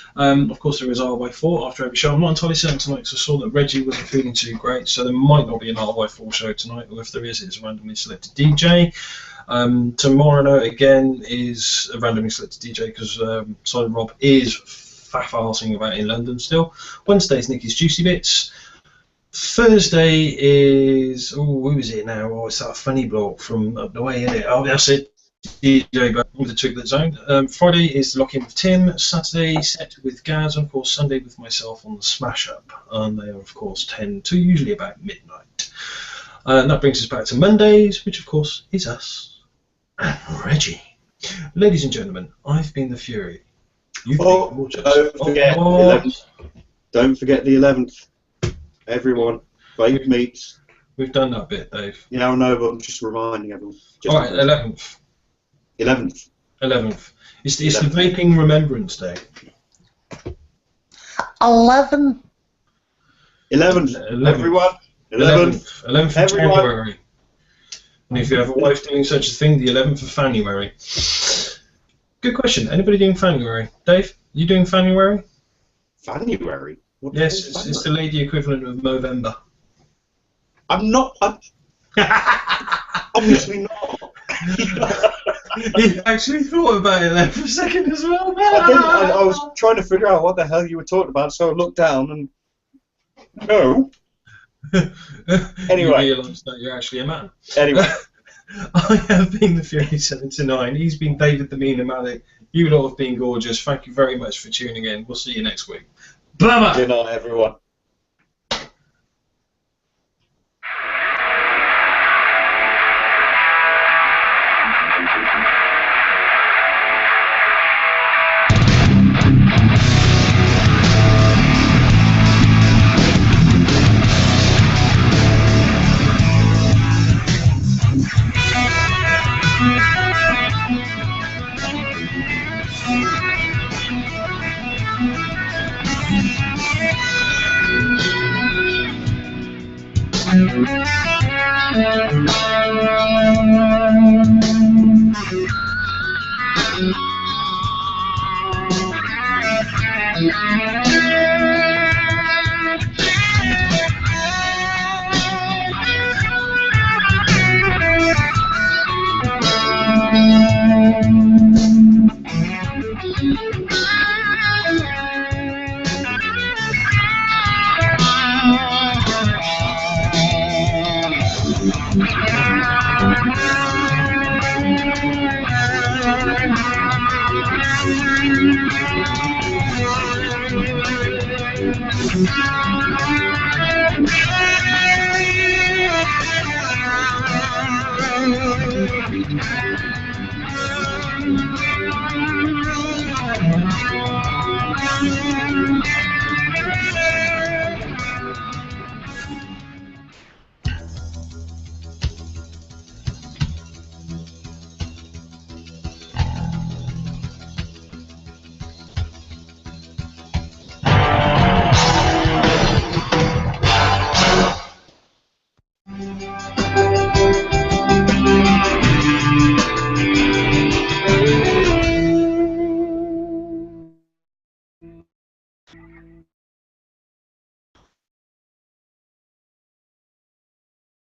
Of course, there is RY4 after every show. I'm not entirely certain tonight because I saw that Reggie wasn't feeling too great, so there might not be an RY4 show tonight, or if there is, it's a randomly selected DJ. Tomorrow again is a randomly selected DJ because Silent Rob is faff-arsing about in London still. Wednesday's Nicky's Juicy Bits. Thursday is... who is it now? Oh, it's that funny bloke from up the way, isn't it? Oh, that's it. DJ with the Twiglet Zone. Friday is Lock In with Tim. Saturday set with Gaz, and of course Sunday with myself on the Smash Up. And they are of course 10 to usually about midnight. And that brings us back to Mondays, which of course is us and Reggie. Ladies and gentlemen, I've been the Fury. You've been Mortis. Don't forget the 11th. Everyone, Vape Meets. We've done that bit, Dave. Yeah, I know, but I'm just reminding everyone. Alright, 11th. 11th. 11th. It's the Vaping Remembrance Day. 11th. 11th. Everyone. 11th. 11th of January. And if you have a wife doing such a thing, the 11th of January. Good question. Anybody doing January? Dave, you doing January? January? Yes, it's the lady equivalent of Movember. I'm not. Obviously not. You actually thought about it there for a second as well. I was trying to figure out what the hell you were talking about, so I looked down and no. Anyway, you realised that you're actually a man. Anyway, I have been the Fury 7 to 9. He's been David the Meaner Malik. You lot have been gorgeous. Thank you very much for tuning in. We'll see you next week. Bye bye. Good night, everyone.